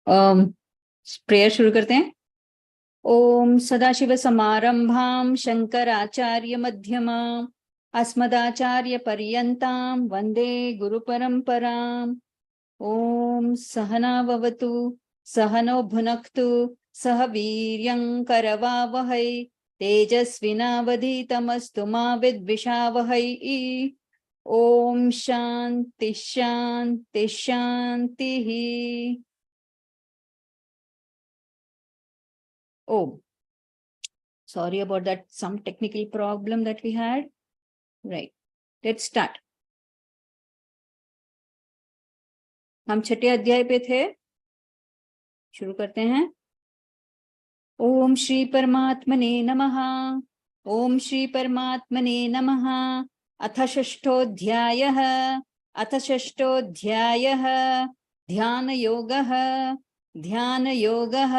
Prayer शुरू करते हैं। ओम सदाशिव समारंभां शंकराचार्य मध्यमाम् अस्मदाचार्य पर्यन्तां वंदे गुरु परंपराम्। ओम सहना भवतु सहनो भुनक्तु सह वीर्यं करवावहै तेजस्विनावधीतमस्तु मा विद्विषावहै। ओम शांति शांति शांतिः। Oh, sorry about that, some technical problem that we had. Right, let's start. हम छठे अध्याय पे थे, शुरू करते हैं। ओम श्री परमात्मने नमः। ओम श्री परमात्मने नमः। अथ षष्ठोऽध्यायः। अथ षष्ठोऽध्यायः ध्यानयोगः। ध्यानयोगः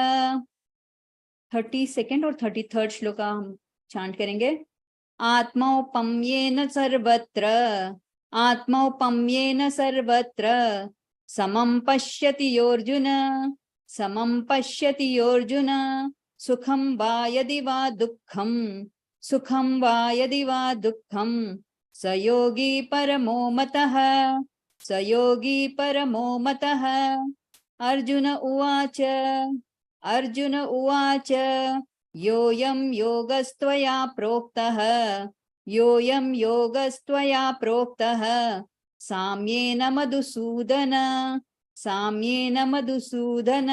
32nd और 33rd श्लोका हम चांट करेंगे। आत्मौपम्येन सर्वत्र आत्मौपम्येन सर्वत्र समं पश्यति योऽर्जुन समं पश्यति योऽर्जुन सुखं वा यदि वा दुःखं सुखं वा यदि वा दुःखं स योगी परमो मतः स योगी परमो मतः। अर्जुन उवाच अर्जुन उवाच योऽयं योगस्त्वया प्रोक्तः योऽयं योगस्त्वया प्रोक्तः साम्येन मधुसूदन साम्येन मधुसूदन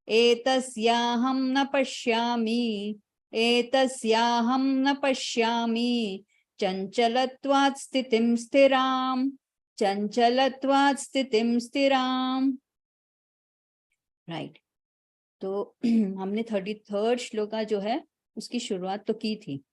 एतस्याहं न पश्यामि एतस्याहं न पश्यामि चञ्चलत्वात् स्थितिं स्थिराम् चञ्चलत्वात् स्थितिं स्थिराम्। राइट, तो हमने 33rd श्लोका जो है उसकी शुरुआत तो की थी।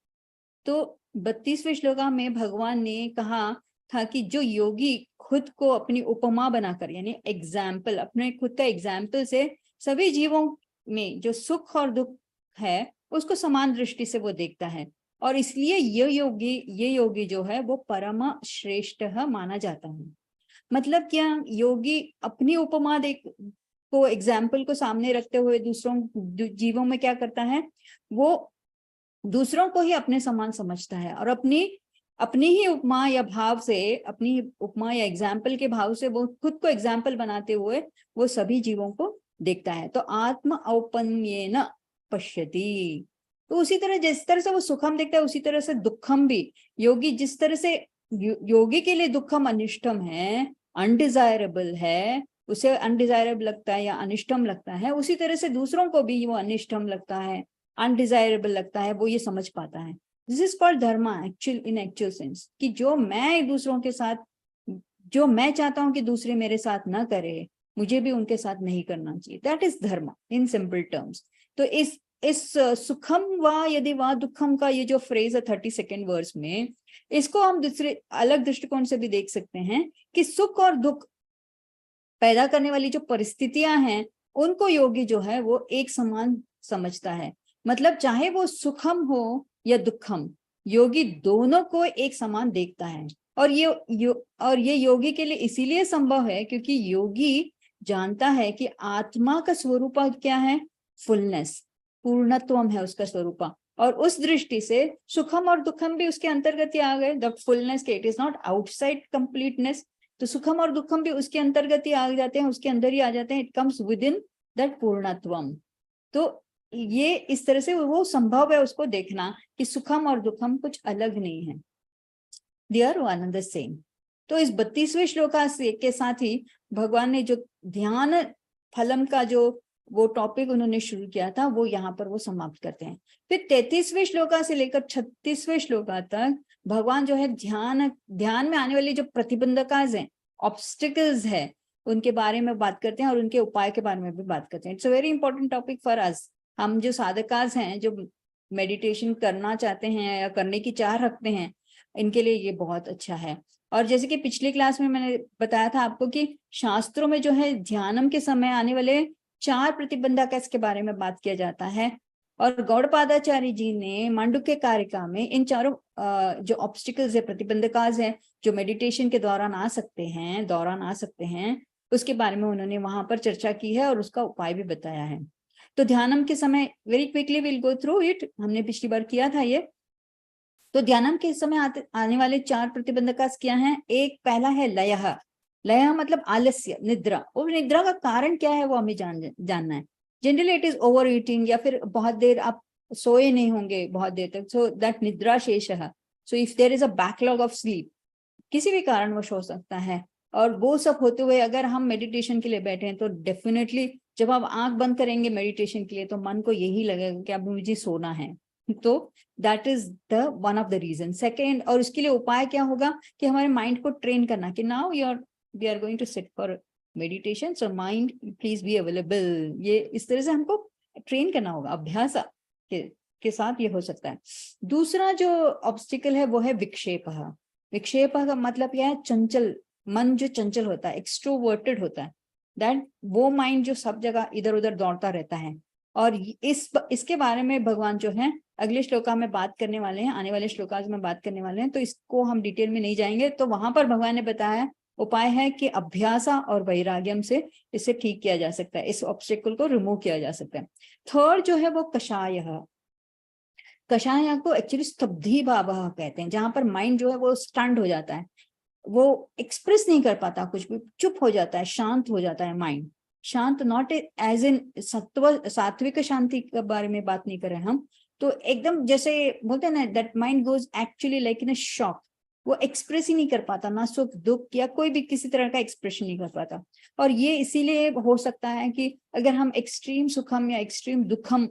तो 32वें श्लोका में भगवान ने कहा था कि जो योगी खुद को अपनी उपमा बनाकर यानी एग्जाम्पल अपने खुद का एग्जाम्पल से सभी जीवों में जो सुख और दुख है उसको समान दृष्टि से वो देखता है, और इसलिए ये योगी जो है वो परम श्रेष्ठ माना जाता है। मतलब क्या, योगी अपनी उपमा को एग्जाम्पल को सामने रखते हुए दूसरों जीवों में क्या करता है, वो दूसरों को ही अपने समान समझता है और अपनी ही उपमा या भाव से अपनी उपमा या एग्जाम्पल के भाव से वो खुद को एग्जाम्पल बनाते हुए वो सभी जीवों को देखता है। तो आत्म औपन्येन पश्यति, तो उसी तरह जिस तरह से वो सुखम देखता है उसी तरह से दुखम भी योगी जिस तरह से योगी के लिए दुखम अनिष्टम है, अनडिजायरेबल है, उसे अनडिजायरेबल लगता है या अनिष्टम लगता है, उसी तरह से दूसरों को भी वो अनिष्टम लगता है अनडिजायरेबल लगता है, वो ये समझ पाता है। This is called Dharma in actual sense, कि जो मैं दूसरों के साथ जो मैं चाहता हूं कि दूसरे मेरे साथ ना करे मुझे भी उनके साथ नहीं करना चाहिए, that is Dharma in simple terms. तो इस सुखम वा यदि वा दुखम का ये जो फ्रेज है 32nd वर्स में, इसको हम दूसरे अलग दृष्टिकोण से भी देख सकते हैं कि सुख और दुख पैदा करने वाली जो परिस्थितियां हैं उनको योगी जो है वो एक समान समझता है। मतलब चाहे वो सुखम हो या दुखम, योगी दोनों को एक समान देखता है। और ये योगी के लिए इसीलिए संभव है क्योंकि योगी जानता है कि आत्मा का स्वरूप क्या है, फुलनेस, पूर्णत्वम है उसका स्वरूप, और उस दृष्टि से सुखम और दुखम भी उसके अंतर्गत ही आ गए। द फुलनेस के, it is not outside completeness, तो सुखम और दुखम भी उसके अंतर्गत ही आ जाते हैं, उसके अंदर ही आ जाते हैं, it comes with in that पूर्णत्वम। तो ये इस तरह से वो संभव है उसको देखना कि सुखम और दुखम कुछ अलग नहीं है, they are one and the same. तो इस 32वें श्लोका के साथ ही भगवान ने जो ध्यान फलम का जो वो टॉपिक उन्होंने शुरू किया था वो यहाँ पर वो समाप्त करते हैं। फिर 33वें श्लोका से लेकर 36वें श्लोका तक भगवान जो है ध्यान में आने वाली जो प्रतिबंधकाज हैं, ऑब्स्टिकल्स है, उनके बारे में बात करते हैं और उनके उपाय के बारे में भी बात करते हैं। It's a very important topic for us. हम जो साधकाज हैं, जो मेडिटेशन करना चाहते हैं या करने की चाह रखते हैं, इनके लिए ये बहुत अच्छा है। और जैसे कि पिछली क्लास में मैंने बताया था आपको कि शास्त्रों में जो है ध्यानम के समय आने वाले 4 प्रतिबंधक के बारे में बात किया जाता है, और गौड़पादाचार्य जी ने मांडुक्य कारिका में इन चारों जो ऑब्स्टिकल्स है, प्रतिबंधकाज है, जो मेडिटेशन के दौरान आ सकते हैं उसके बारे में उन्होंने वहां पर चर्चा की है और उसका उपाय भी बताया है। तो ध्यानम के समय very quickly will go through it, हमने पिछली बार किया था ये। तो ध्यानम के समय आने वाले 4 प्रतिबंधक क्या हैं? एक पहला है लयः। लयः मतलब आलस्य, निद्रा। और निद्रा का कारण क्या है वो हमें जानना है। Generally it is over eating, या फिर बहुत देर आप सोए नहीं होंगे बहुत देर तक, सो दैट निद्रा शेषः। So if there is a backlog of sleep, किसी भी कारणवश हो सकता है, और वो सब होते हुए अगर हम मेडिटेशन के लिए बैठे हैं तो डेफिनेटली जब आप आंख बंद करेंगे मेडिटेशन के लिए तो मन को यही लगेगा कि अब मुझे सोना है। तो that is the one of the reason. Second, और उसके लिए उपाय क्या होगा कि हमारे माइंड को ट्रेन करना कि now we are going to sit for meditation, so mind please be available. ये इस तरह से हमको ट्रेन करना होगा, अभ्यास के साथ ये हो सकता है। दूसरा जो ऑब्स्टिकल है वो है विक्षेप। विक्षेप का मतलब क्या है? चंचल मन, जो चंचल होता है, एक्सट्रोवर्टेड होता है, दैट वो माइंड जो सब जगह इधर उधर दौड़ता रहता है। और इसके बारे में भगवान जो है अगले श्लोका में बात करने वाले हैं, आने वाले श्लोकाज में बात करने वाले हैं, तो इसको हम डिटेल में नहीं जाएंगे। तो वहां पर भगवान ने बताया उपाय है कि अभ्यासा और वैराग्यम से इसे ठीक किया जा सकता है, इस ऑब्स्टेकल को रिमूव किया जा सकता है। थर्ड जो है वो कषाय। कषाय को एक्चुअली स्तब्धी भाव कहते हैं, जहां पर माइंड जो है वो स्टंड हो जाता है, वो एक्सप्रेस नहीं कर पाता कुछ भी, चुप हो जाता है, शांत हो जाता है माइंड। शांत नॉट एज इन सात्विक शांति के बारे में बात नहीं कर रहे हम, तो एकदम जैसे बोलते हैं ना, that mind goes actually like in a shock. वो एक्सप्रेस ही नहीं कर पाता, ना सुख दुख या कोई भी किसी तरह का एक्सप्रेशन नहीं कर पाता। और ये इसीलिए हो सकता है कि अगर हम एक्सट्रीम सुखम या एक्सट्रीम दुखम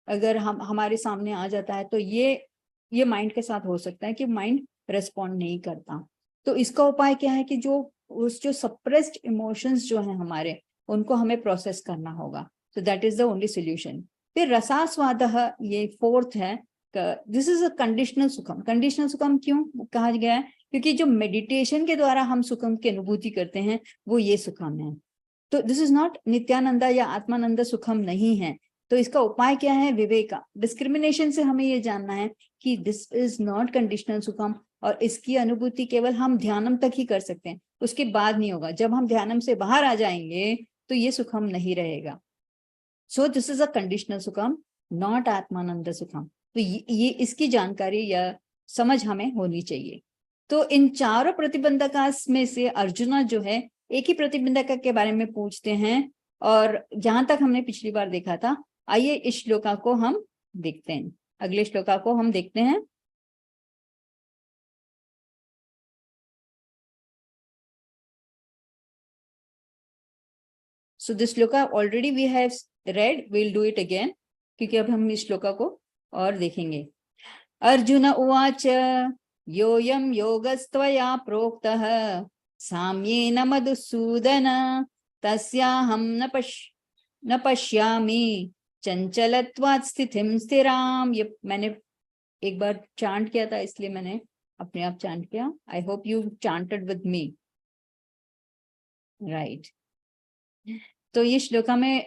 अगर हम हमारे सामने आ जाता है तो ये माइंड के साथ हो सकता है कि माइंड रेस्पॉन्ड नहीं करता। तो इसका उपाय क्या है कि जो सप्रेस्ड इमोशंस जो हैं हमारे, उनको हमें प्रोसेस करना होगा। तो that is the only solution. फिर रसास्वाद, ये फोर्थ है। दिस इज अ कंडीशनल सुखम। कंडीशनल सुखम क्यों कहा गया है? क्योंकि जो मेडिटेशन के द्वारा हम सुखम की अनुभूति करते हैं वो ये सुखम है। तो दिस इज नॉट नित्यानंदा या आत्मानंद सुखम नहीं है। तो इसका उपाय क्या है? विवेका, डिस्क्रिमिनेशन से हमें ये जानना है कि दिस इज नॉट कंडीशनल सुखम, और इसकी अनुभूति केवल हम ध्यानम तक ही कर सकते हैं, उसके बाद नहीं होगा। जब हम ध्यानम से बाहर आ जाएंगे तो ये सुखम नहीं रहेगा। So this is a conditional सुखम, नॉट आत्मानंद सुखम। तो ये इसकी जानकारी या समझ हमें होनी चाहिए। तो इन चारों प्रतिबंधक में से अर्जुना जो है एक ही प्रतिबंधक के बारे में पूछते हैं, और जहां तक हमने पिछली बार देखा था। आइए इस श्लोका को हम देखते हैं, अगले श्लोका को हम देखते हैं। So this shloka already we have read, we'll do it again, क्योंकि अब हम इस श्लोका को और देखेंगे। अर्जुन उवाच योऽयं योगस्त्वया प्रोक्तः साम्येन मधुसूदन तस्याहं न पश्यामि चंचलत्वात् स्थितिं स्थिराम। ये मैंने एक बार चांट किया था इसलिए मैंने अपने आप चांट किया। I hope you chanted with me, right. तो ये श्लोका में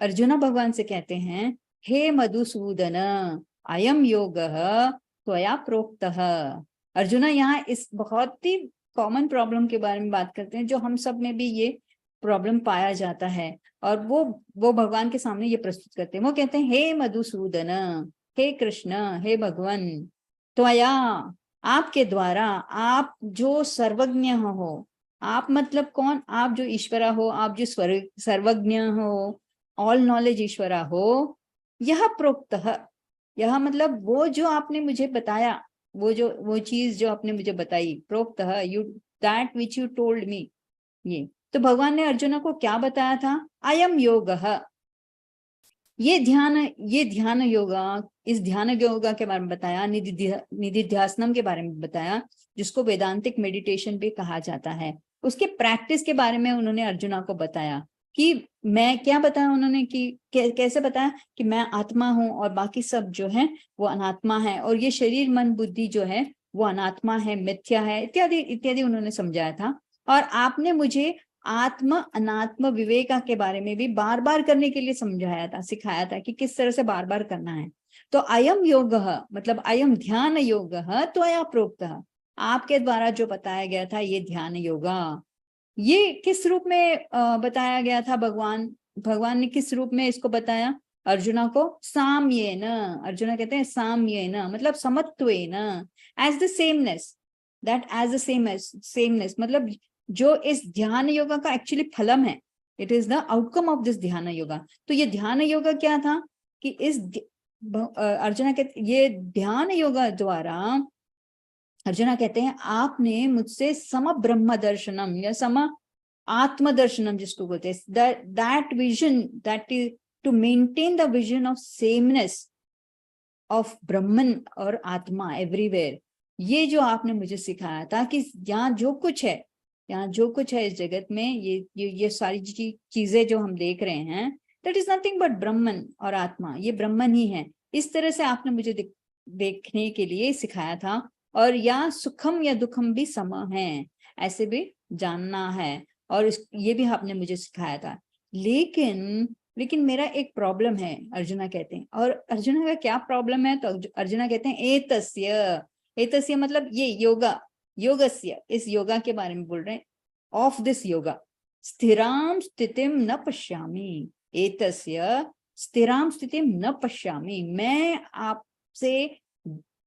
अर्जुना भगवान से कहते हैं, हे मधुसूदन अयम योगः त्वया प्रोक्तः। अर्जुना यहाँ इस बहुत ही कॉमन प्रॉब्लम के बारे में बात करते हैं, जो हम सब में भी ये प्रॉब्लम पाया जाता है, और वो भगवान के सामने ये प्रस्तुत करते हैं। वो कहते हैं, हे मधुसूदन, हे कृष्ण, हे भगवान, त्वया, आपके द्वारा, आप जो सर्वज्ञ हो। आप मतलब कौन? आप जो ईश्वरा हो, आप जो सर्वज्ञ हो, ऑल नॉलेज ईश्वरा हो। यह प्रोक्त, यह मतलब वो जो आपने मुझे बताया, वो चीज जो आपने मुझे बताई, प्रोक्त you, that which you told me. ये तो भगवान ने अर्जुन को क्या बताया था? अयम योगः, ये ध्यान योगा, इस ध्यान योगा के बारे में बताया, निधिध्यासनम के बारे में बताया, जिसको वेदांतिक मेडिटेशन भी कहा जाता है। उसके प्रैक्टिस के बारे में उन्होंने अर्जुना को बताया कि मैं क्या बताया उन्होंने कि कैसे बताया कि मैं आत्मा हूं और बाकी सब जो है वो अनात्मा है, और ये शरीर मन बुद्धि जो है वो अनात्मा है, मिथ्या है, इत्यादि इत्यादि उन्होंने समझाया था। और आपने मुझे आत्म अनात्म विवेका के बारे में भी बार बार करने के लिए समझाया था, सिखाया था कि किस तरह से बार बार करना है। तो अयम योगः मतलब अयम ध्यान योगः त्वया प्रोक्तः, आपके द्वारा जो बताया गया था ये ध्यान योगा। ये किस रूप में बताया गया था? भगवान ने किस रूप में इसको बताया अर्जुना को? साम्येन, अर्जुना कहते हैं साम्येन मतलब समत्वेन, as the sameness, that as the sameness मतलब जो इस ध्यान योगा का एक्चुअली फलम है, it is the outcome of this ध्यान योगा। तो ये ध्यान योगा क्या था कि इस अर्जुना कहते ये दैध्यान योगा द्वारा अर्जुना कहते हैं आपने मुझसे सम ब्रह्म दर्शनम या सम आत्म दर्शनम जिसको बोलते हैं, that vision, that is to maintain the vision of sameness of Brahman और आत्मा एवरीवेयर। ये जो आपने मुझे सिखाया था कि यहाँ जो कुछ है, यहाँ जो कुछ है इस जगत में, ये सारी चीजें जो हम देख रहे हैं, दैट इज नथिंग बट ब्रह्मन और आत्मा, ये ब्रह्मन ही है। इस तरह से आपने मुझे देखने के लिए सिखाया था। और या सुखम या दुखम भी सम है, ऐसे भी जानना है, और ये भी आपने मुझे सिखाया था। लेकिन मेरा एक प्रॉब्लम है, अर्जुना कहते हैं। और अर्जुना का क्या प्रॉब्लम है? तो अर्जुना कहते हैं एतस्य मतलब ये योगस्य, इस योगा के बारे में बोल रहे हैं, ऑफ दिस योगा। स्थिराम स्थितिम न पश्यामि, एतस्य स्थिराम स्थितिम न पश्यामि, मैं आपसे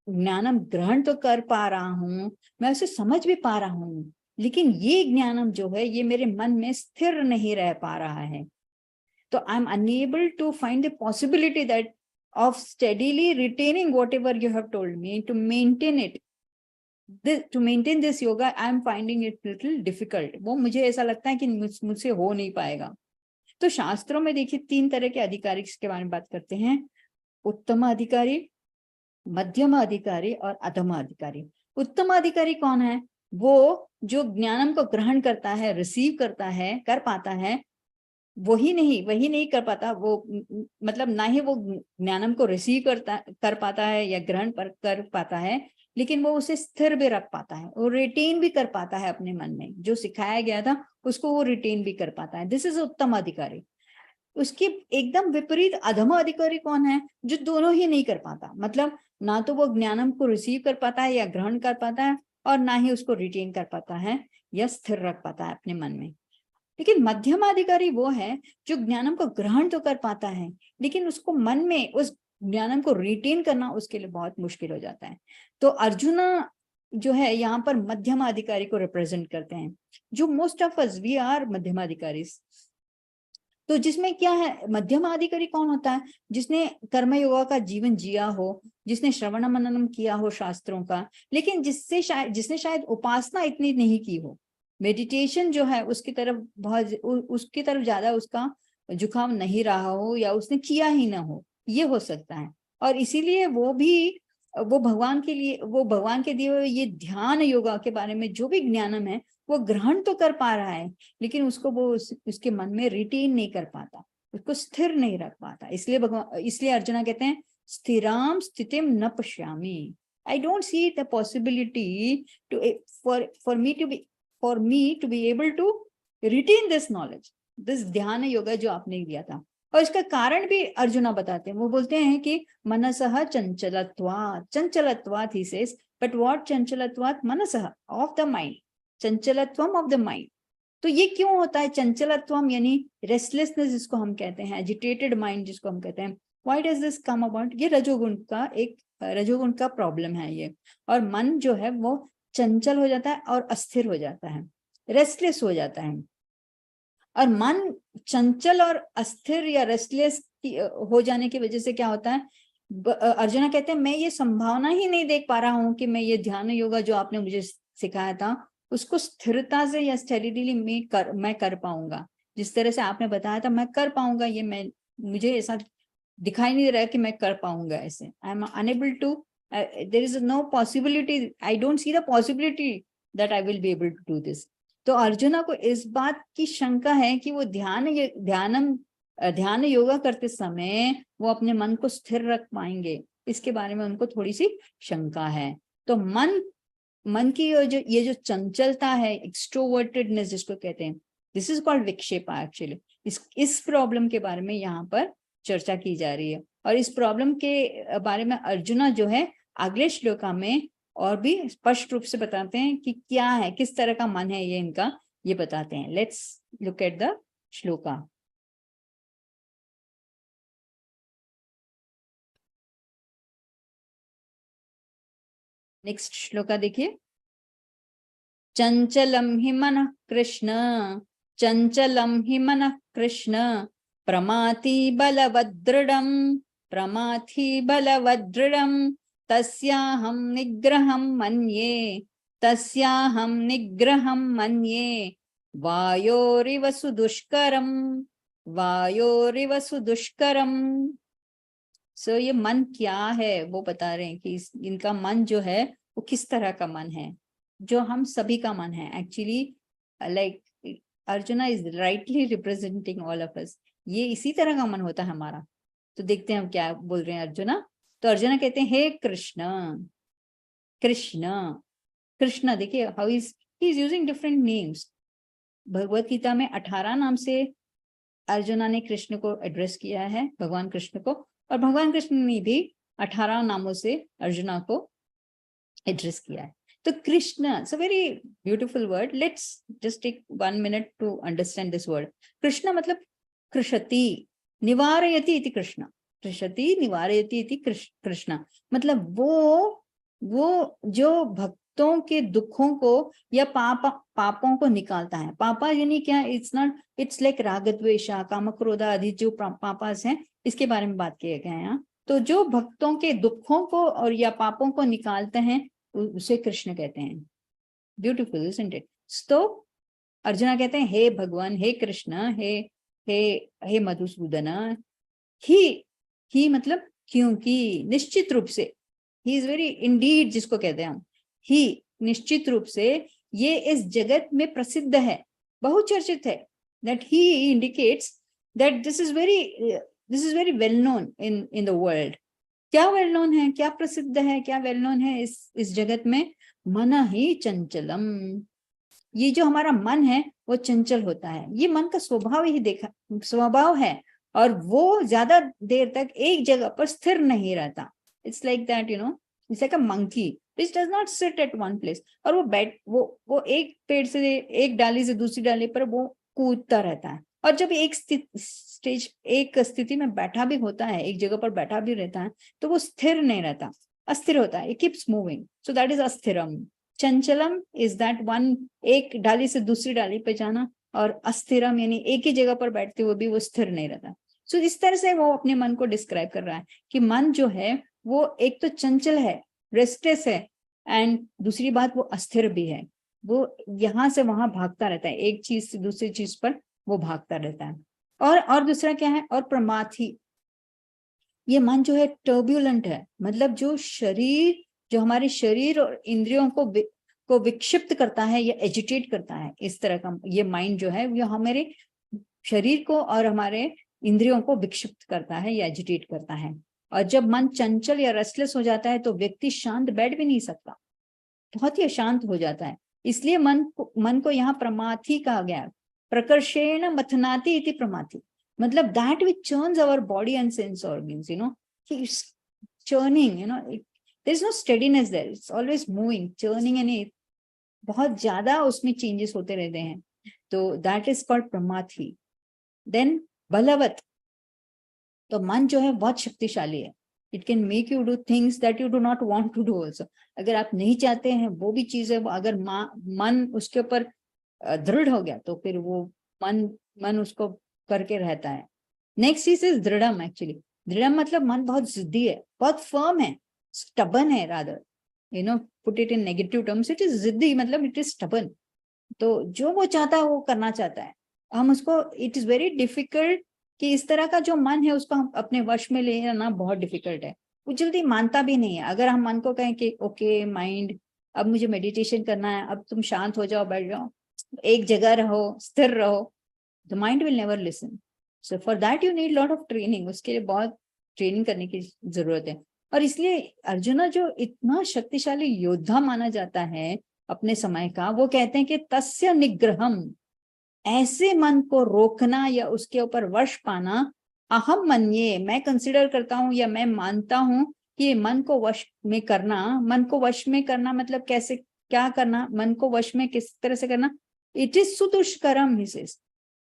ज्ञानम ग्रहण तो कर पा रहा हूं, मैं उसे समझ भी पा रहा हूं, लेकिन ये ज्ञानम जो है ये मेरे मन में स्थिर नहीं रह पा रहा है। तो I am unable to find the possibility that of steadily retaining whatever you have told me, to maintain it, to maintain this yoga I am finding it little difficult। वो मुझे ऐसा लगता है कि मुझसे हो नहीं पाएगा। तो शास्त्रों में देखिए 3 तरह के अधिकारी के बारे में बात करते हैं, उत्तम अधिकारी, मध्यम अधिकारी और अधम अधिकारी। उत्तम अधिकारी कौन है? वो जो ज्ञानम को ग्रहण करता है, रिसीव करता है, कर पाता है, वही नहीं कर पाता, वो मतलब ना ही वो ज्ञानम को रिसीव कर पाता है या ग्रहण कर पाता है, लेकिन वो उसे स्थिर भी रख पाता है, वो रिटेन भी कर पाता है अपने मन में, जो सिखाया गया था उसको वो रिटेन भी कर पाता है। दिस इज उत्तम अधिकारी। उसके एकदम विपरीत अधम अधिकारी कौन है? जो दोनों ही नहीं कर पाता, मतलब ना तो वो ज्ञानम को रिसीव कर पाता है या ग्रहण कर पाता है, और ना ही उसको रिटेन कर पाता है या स्थिर रख पाता है अपने मन में। लेकिन मध्यम अधिकारी वो है जो ज्ञानम को ग्रहण तो कर पाता है, लेकिन उसको मन में उस ज्ञानम को रिटेन करना उसके लिए बहुत मुश्किल हो जाता है। तो अर्जुना जो है यहाँ पर मध्यम अधिकारी को रिप्रेजेंट करते हैं, जो most of us we are मध्यम अधिकारी। तो जिसमें क्या है, मध्यम अधिकारी कौन होता है? जिसने कर्म योगा का जीवन जिया हो, जिसने श्रवण मननम किया हो शास्त्रों का, लेकिन जिसने शायद उपासना इतनी नहीं की हो, मेडिटेशन जो है उसकी तरफ ज्यादा उसका झुकाव नहीं रहा हो, या उसने किया ही ना हो, ये हो सकता है। और इसीलिए वो भगवान के दिए हुए ये ध्यान योगा के बारे में जो भी ज्ञानम है वो ग्रहण तो कर पा रहा है, लेकिन उसको वो उसके मन में रिटेन नहीं कर पाता, उसको स्थिर नहीं रख पाता। इसलिए अर्जुना कहते हैं स्थिराम स्थितिम न पश्यामि, I don't see the possibility to for me to be able to retain this knowledge, this ध्यान योगा जो आपने दिया था। और इसका कारण भी अर्जुना बताते हैं, वो बोलते हैं कि मनसः चंचलत्वात् ही सेज, बट व्हाट चंचलत्वात् मनसः, ऑफ द माइंड, चंचलत्वम ऑफ द माइंड। तो ये क्यों होता है चंचलत्वम, यानी रेस्टलेसनेस जिसको हम कहते हैं, एजिटेटेड माइंड जिसको हम कहते हैं, why does this come about? ये रजोगुण का प्रॉब्लम है ये। और मन जो है वो चंचल हो जाता है और अस्थिर हो जाता है, रेस्टलेस हो जाता है। और मन चंचल और अस्थिर या रेस्टलेस हो जाने की वजह से क्या होता है, अर्जुना कहते हैं मैं ये संभावना ही नहीं देख पा रहा हूं कि मैं ये ध्यान योगा जो आपने मुझे सिखाया था उसको स्थिरता से या स्टेडिली मैं कर पाऊंगा, जिस तरह से आपने बताया था मैं कर पाऊंगा, ये मुझे ऐसा दिखाई नहीं दे रहा कि मैं कर पाऊंगा ऐसे। I am unable to, there is no possibility, I don't see the possibility that I will be able to do this. तो अर्जुना को इस बात की शंका है कि वो ध्यान योगा करते समय वो अपने मन को स्थिर रख पाएंगे, इसके बारे में उनको थोड़ी सी शंका है। तो मन की ये जो चंचलता है, एक्सट्रोवर्टेडनेस जिसको कहते हैं, दिस इज कॉल्ड विक्षेपा एक्चुअली। इस प्रॉब्लम के बारे में यहाँ पर चर्चा की जा रही है। और इस प्रॉब्लम के बारे में अर्जुना जो है अगले श्लोका में और भी स्पष्ट रूप से बताते हैं कि क्या है, किस तरह का मन है ये इनका, ये बताते हैं. Let's look at the shloka. Next shloka देखिए. चंचलम हि मनः कृष्ण, चंचलम हि मनः कृष्ण, प्रमाथि बलवदृढं, प्रमाथि बलवदृढं, तस्याहं निग्रहं मन्ये, तस्याहं निग्रहं मन्ये, वायोरिव सुदुष्करं, वायोरिव सुदुष्करं. सो ये मन क्या है वो बता रहे हैं कि इनका मन जो है वो किस तरह का मन है, जो हम सभी का मन है actually. Like arjuna is rightly representing all of us. ये इसी तरह का मन होता है हमारा. तो देखते हैं हम क्या बोल रहे हैं अर्जुना. तो अर्जुना कहते हैं हे कृष्ण, कृष्ण, कृष्ण. देखिए how he is using different names. Bhagavad Gita में 18 नाम से अर्जुना ने कृष्ण को एड्रेस किया है, भगवान कृष्ण को. और भगवान कृष्ण ने भी 18 नामों से अर्जुना को एड्रेस किया है. तो Krishna, it's a very beautiful word. Let's just take 1 minute to understand this word. Krishna मतलब कृषति निवारयति इति कृष्ण. कृषति निवारयति इति कृष्ण मतलब वो जो भक्तों के दुखों को या पापों को निकालता है. पापा यानी क्या? इट्स नॉट, इट्स लाइक रागद्वेषा, काम क्रोध आदि जो पापास हैं, इसके बारे में बात किए गए हैं यहाँ. तो जो भक्तों के दुखों को और या पापों को निकालते हैं उसे कृष्ण कहते हैं. Beautiful isn't it? तो अर्जुना कहते हैं हे भगवान, हे कृष्ण, हे मधुसूदन. ही मतलब क्योंकि, निश्चित रूप से, ही इज वेरी इंडीड जिसको कहते हैं हम. ही निश्चित रूप से ये इस जगत में प्रसिद्ध है, बहुचर्चित है. That he indicates that this is very well known in the world. क्या वेल नोन है, क्या प्रसिद्ध है, क्या वेल नोन है इस जगत में? मन ही चंचलम. ये जो हमारा मन है वो चंचल होता है. ये मन का स्वभाव ही स्वभाव है, और वो ज्यादा देर तक एक जगह पर स्थिर नहीं रहता. It's like that, you know, it's like a monkey which does not sit at one place. और वो एक पेड़ से, एक डाली से दूसरी डाली पर वो कूदता रहता है. और जब एक स्थिति में बैठा भी होता है, एक जगह पर बैठा भी रहता है, तो वो स्थिर नहीं रहता, अस्थिर होता है. it keeps moving. So that is अस्थिरम. चंचलम is that one, एक डाली से दूसरी डाली पे जाना. और अस्थिरम यानी एक ही जगह पर बैठते हुए भी वो स्थिर नहीं रहता. सो इस तरह से वो अपने मन को डिस्क्राइब कर रहा है कि मन जो है वो एक तो चंचल है, रेस्टलेस है, एंड दूसरी बात वो अस्थिर भी है. वो यहाँ से वहां भागता रहता है, एक चीज से दूसरी चीज पर वो भागता रहता है. और दूसरा क्या है? और प्रमाथी. ये मन जो है टर्ब्यूलेंट है, मतलब जो हमारे शरीर और इंद्रियों को विक्षिप्त करता है या एजिटेट करता है. इस तरह का ये माइंड जो है वो हमारे शरीर को और हमारे इंद्रियों को विक्षिप्त करता है या एजिटेट करता है. और जब मन चंचल या रेस्टलेस हो जाता है तो व्यक्ति शांत बैठ भी नहीं सकता, बहुत ही अशांत हो जाता है. इसलिए मन को यहाँ प्रमाथी कहा गया. प्रकर्षेण मथनाति इति प्रमाथि मतलब that which churns our body and sense organs, you know, churning, you know, there is no steadiness there, it's always moving, churning, यानी बहुत ज्यादा उसमें चेंजेस होते रहते हैं. तो that is called pramathi. Then balavat. तो मन जो है बहुत शक्तिशाली है. It can make you do things that you do not want to do also. अगर आप नहीं चाहते हैं वो भी चीज है, अगर मन उसके ऊपर दृढ़ हो गया तो फिर वो मन उसको करके रहता है. नेक्स्ट चीज इज दृढ़म. एक्चुअली दृढ़म मतलब मन बहुत जिद्दी है, बहुत फर्म है, स्टबन है, rather, you know, put it in negative terms, it is जिद्दी मतलब इट इज स्टबन. तो जो वो चाहता है वो करना चाहता है. हम उसको, इट इज वेरी डिफिकल्ट कि इस तरह का जो मन है उसको हम अपने वश में ले लेना बहुत डिफिकल्ट है. वो जल्दी मानता भी नहीं है. अगर हम मन को कहें कि ओके माइंड, अब मुझे मेडिटेशन करना है, अब तुम शांत हो जाओ, बैठ जाओ, एक जगह रहो, स्थिर रहो, the mind will never listen. So for that you need lot of training. उसके लिए बहुत ट्रेनिंग करने की जरूरत है. और इसलिए अर्जुना जो इतना शक्तिशाली योद्धा माना जाता है अपने समय का, वो कहते हैं कि तस्य निग्रहम, ऐसे मन को रोकना या उसके ऊपर वश पाना, अहम मन्ये, मैं कंसिडर करता हूं या मैं मानता हूं कि मन को वश में करना. मन को वश में करना मतलब कैसे, क्या करना? मन को वश में किस तरह से करना? इट इज सुदुष्करम ही सेज।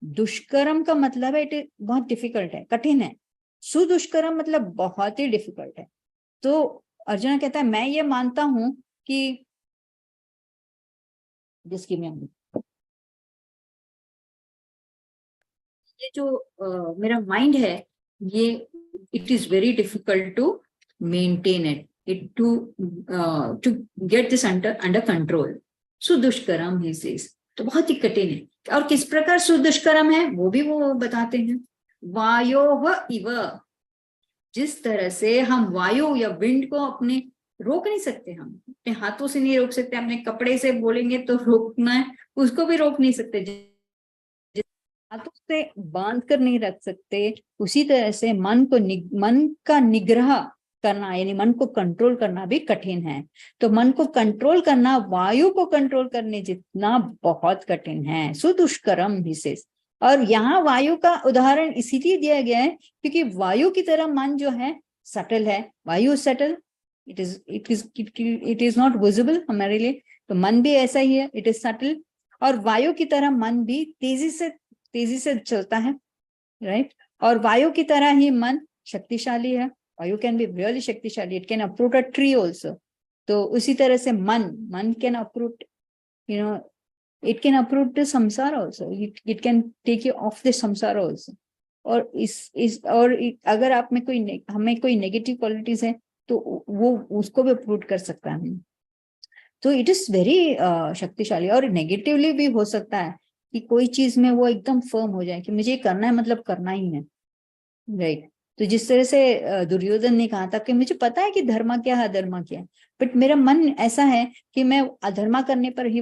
दुष्करम का मतलब है इट बहुत डिफिकल्ट है, कठिन है। सुदुष्करम मतलब बहुत ही डिफिकल्ट है। तो अर्जुन कहता है मैं ये मानता हूं कि जिसकी मैं ये जो मेरा माइंड है ये it is very difficult to maintain it to get this under control. सुदुष्करम ही सेज, तो बहुत ही कठिन है। और किस प्रकार सुदुष्करम है वो भी वो बताते हैं। वायोः इव, जिस तरह से हम वायु या विंड को अपने रोक नहीं सकते, हम अपने हाथों से नहीं रोक सकते, अपने कपड़े से बोलेंगे तो रोकना है, उसको भी रोक नहीं सकते, हाथों से बांध कर नहीं रख सकते। उसी तरह से मन का निग्रह करना यानी मन को कंट्रोल करना भी कठिन है। तो मन को कंट्रोल करना वायु को कंट्रोल करने जितना बहुत कठिन है। सुदुष्करम विशेष। और यहाँ वायु का उदाहरण इसीलिए दिया गया है क्योंकि वायु की तरह मन जो है सटल है। वायु subtle, it is not visible हमारे लिए, तो मन भी ऐसा ही है, इट इज सटल। और वायु की तरह मन भी तेजी से चलता है, राइट। और वायु की तरह ही मन शक्तिशाली है। वायु कैन बी रियली शक्तिशाली, it can uproot a tree also. तो उसी तरह से मन can uproot, you know, it can uproot the samsara also, it can take you off the samsara also. और अगर आप में हमें कोई नेगेटिव क्वालिटीज है तो वो उसको भी अप्रूट कर सकता है। तो इट इज वेरी शक्तिशाली। और नेगेटिवली भी हो सकता है कि कोई चीज में वो एकदम फर्म हो जाए कि मुझे ये करना है मतलब करना ही है, राइट। तो जिस तरह से दुर्योधन ने कहा था कि मुझे पता है कि धर्म क्या है अधर्म क्या है, बट मेरा मन ऐसा है कि मैं अधर्मा करने पर ही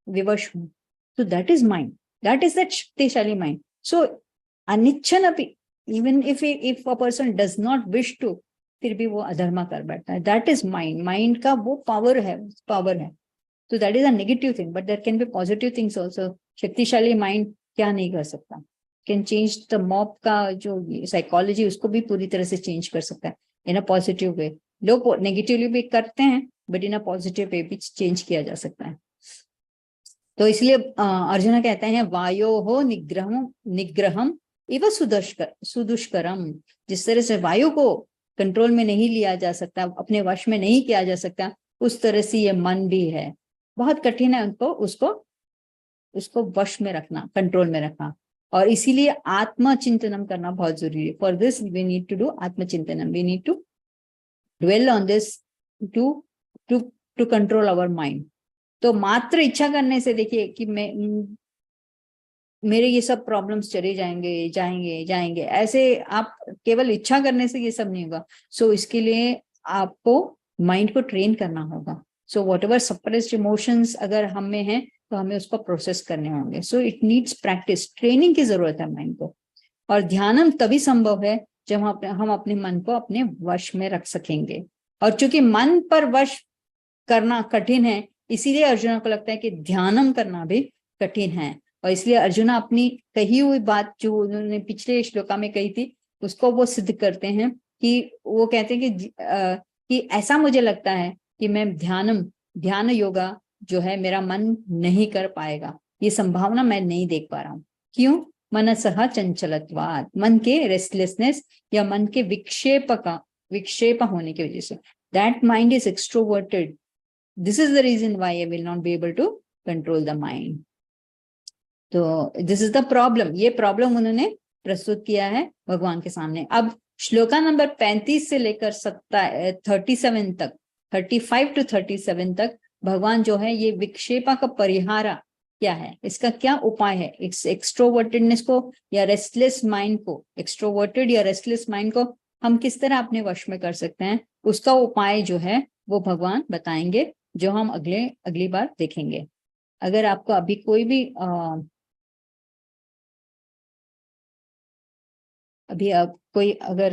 विवश हूँ। तो that is mind, that is that शक्तिशाली माइंड। सो अनिच्छन अपि, even if a person does not wish to, फिर भी वो अधर्मा कर बैठता है। दैट इज माइंड, माइंड का वो पावर है। तो that is a negative thing, but there can be positive things also. शक्तिशाली माइंड क्या नहीं कर सकता, कैन चेंज द मॉब का जो साइकोलॉजी उसको भी पूरी तरह से चेंज कर सकता है इन अ पॉजिटिव वे। लोग नेगेटिवली भी करते हैं but in a positive way भी चेंज किया जा सकता है। तो इसलिए अर्जुन कहते हैं वायो हो निग्रहम इव सुदुष्करम। जिस तरह से वायु को कंट्रोल में नहीं लिया जा सकता, अपने वश में नहीं किया जा सकता, उस तरह से ये मन भी है, बहुत कठिन है उनको उसको वश में रखना, कंट्रोल में रखना। और इसीलिए आत्मचिंतनम करना बहुत जरूरी है। For this we need to do आत्मचिंतनम, we need to dwell on this to to control our mind। तो मात्र इच्छा करने से देखिए कि मेरे ये सब प्रॉब्लम्स चले जाएंगे, ऐसे आप केवल इच्छा करने से ये सब नहीं होगा। सो इसके लिए आपको माइंड को ट्रेन करना होगा। So what ever suppressed emotions अगर हम में है तो हमें उसको प्रोसेस करने होंगे। So it needs practice, training की जरूरत है माइंड को। और ध्यानम तभी संभव है जब हम अपने मन को अपने वश में रख सकेंगे। और चूंकि मन पर वश करना कठिन है, इसीलिए अर्जुन को लगता है कि ध्यानम करना भी कठिन है। और इसलिए अर्जुन अपनी कही हुई बात जो उन्होंने पिछले श्लोका में कही थी उसको वो सिद्ध करते हैं कि वो कहते हैं कि ऐसा मुझे लगता है कि मैं ध्यान योगा जो है मेरा मन नहीं कर पाएगा, ये संभावना मैं नहीं देख पा रहा हूँ। क्यों? मनसः चंचलत्वात्, मन के रेस्टलेसनेस या मन के विक्षेप होने की वजह से। That mind is extroverted, this is the reason why I will not be able to control the mind. तो दिस इज द प्रॉब्लम, ये प्रॉब्लम उन्होंने प्रस्तुत किया है भगवान के सामने। अब श्लोका नंबर 35 से लेकर 37 तक, 35 to 37 तक भगवान जो है ये विक्षेपा का परिहारा क्या है, इसका क्या उपाय है, इट्स एक्सट्रोवर्टेडनेस को या रेस्टलेस माइंड को, एक्सट्रोवर्टेड या रेस्टलेस माइंड को हम किस तरह अपने वश में कर सकते हैं, उसका उपाय जो है वो भगवान बताएंगे, जो हम अगली बार देखेंगे। अगर आपको अभी कोई भी कोई अगर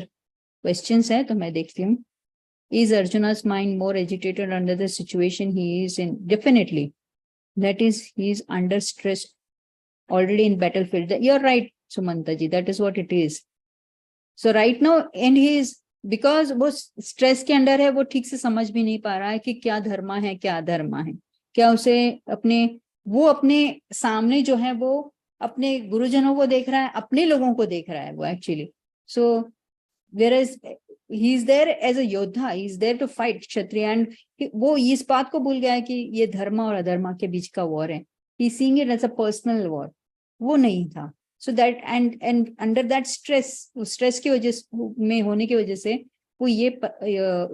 क्वेश्चंस है तो मैं देखती हूँ। Is Arjuna's mind more agitated under the situation he is in? Definitely. That is, he is under stress already in battlefield. You're right, Sumanta ji. That is what it is. So right now, and he is, because वो stress के under है, वो ठीक से समझ भी नहीं पा रहा है कि क्या धर्मा है क्या अधर्मा है, क्या उसे अपने वो अपने सामने जो है वो अपने गुरुजनों को देख रहा है, अपने लोगों को देख रहा है वो actually. So whereas he is there as a योद्धा, he is there to fight Kshatriya, and वो इस बात को भूल गया है कि ये धर्म और अधर्म के बीच का वॉर है. he is seeing it as a personal war. वो नहीं था. so that and under that stress, stress की वजह में होने की वजह से वो ये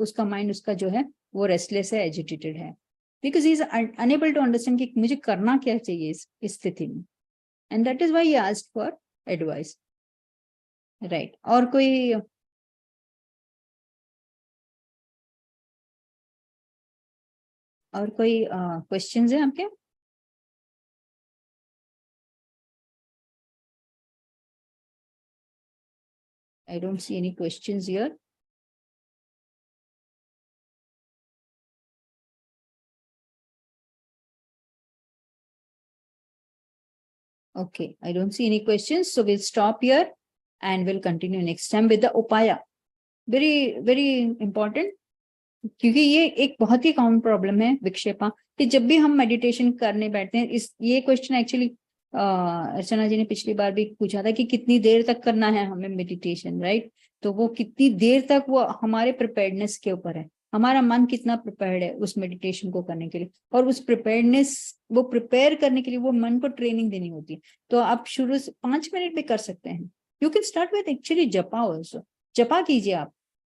उसका माइंड उसका जो है वो रेस्टलेस है, एजिटेटेड है, because he is unable to understand कि मुझे करना क्या चाहिए इस स्थिति में. And that is why he asked for advice. Right. और कोई क्वेश्चंस है आपके? I don't see any questions here. Okay, I don't see any questions, so we'll stop here and we'll continue next time with the upaya. Very important, क्योंकि ये एक बहुत ही common problem है विक्षेपा, कि जब भी हम मेडिटेशन करने बैठते हैं, ये क्वेश्चन एक्चुअली अर्चना जी ने पिछली बार भी पूछा था कि कितनी देर तक करना है हमें मेडिटेशन, राइट? तो वो कितनी देर तक वो हमारे प्रिपेयर्डनेस के ऊपर है, हमारा मन कितना प्रिपेयर्ड है उस मेडिटेशन को करने के लिए, और उस प्रिपेयर्डनेस वो प्रिपेयर करने के लिए वो मन को ट्रेनिंग देनी होती है. तो आप शुरू से 5 मिनट भी कर सकते हैं. You can start with actually जपा ऑल्सो. जपा कीजिए, आप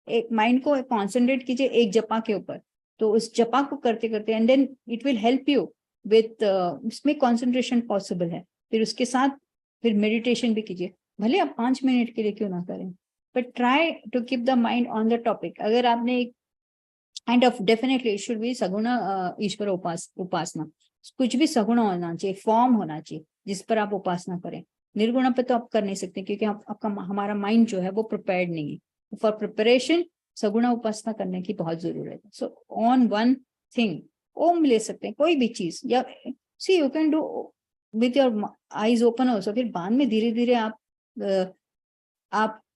एक माइंड को कॉन्सेंट्रेट कीजिए एक जपा के ऊपर. तो उस जपा को करते करते and then it will help you with, उसमें कॉन्सेंट्रेशन पॉसिबल है. फिर उसके साथ फिर मेडिटेशन भी कीजिए, भले आप 5 मिनट के लिए क्यों ना करें, but try to keep the mind on the topic. अगर आपने kind of definitely should be saguna ishvara उपासना, कुछ भी सगुण होना चाहिए, फॉर्म होना चाहिए जिस पर आप उपासना करें. निर्गुण पे तो आप कर नहीं सकते, क्योंकि आपका हमारा माइंड जो है वो प्रिपेयर्ड नहीं है. फॉर प्रिपरेशन सगुण उपासना करने की बहुत जरूरत है. So on one thing Om ले सकते हैं, कोई भी चीज, या see you can do with your eyes open also. फिर बाद में धीरे धीरे आप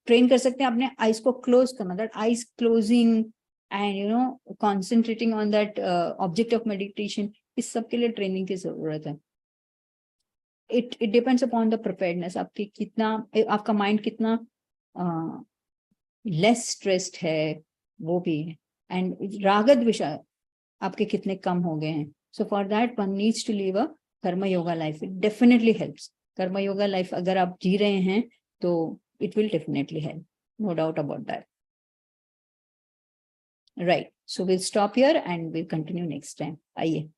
ट्रेन कर सकते हैं अपने आईज को क्लोज करना, that eyes closing and concentrating on that object of meditation. इस सब के लिए ट्रेनिंग की जरूरत है. It depends upon the preparedness, आपकी कितना, आपका माइंड कितना लेस स्ट्रेस्ड है वो भी है, एंड रागद विषय आपके कितने कम हो गए हैं. So for that one needs to live a karma yoga life. It definitely helps. Karma yoga life अगर आप जी रहे हैं तो it will definitely help, no doubt about that. Right, so will stop here and will continue next time. आइए.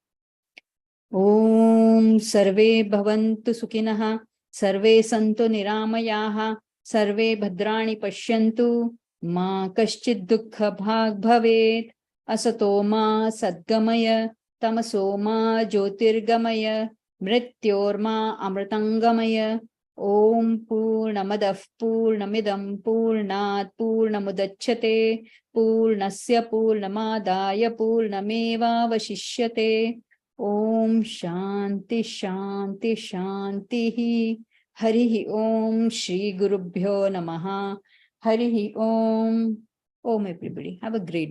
ओम सर्वे भवन्तु सुखिनः, सर्वे सन्तु निरामयाः, सर्वे भद्राणि पश्यन्तु, मा कश्चित् दुःख भाग् भवेत्. असतो मा सद्गमय, तमसो मा ज्योतिर्गमय, मृत्योर्मा अमृतंगमय. ओम पूर्णमदः पूर्णमिदं पूर्णात् पूर्णमुदच्यते, पूर्णस्य पूर्णमादाय पूर्णमेवावशिष्यते. ओम शांति शांति शांति. हरि ओम. श्री गुरुभ्यो नमः. हरि ओम. ओम एवरीबॉडी, हैव अ ग्रेट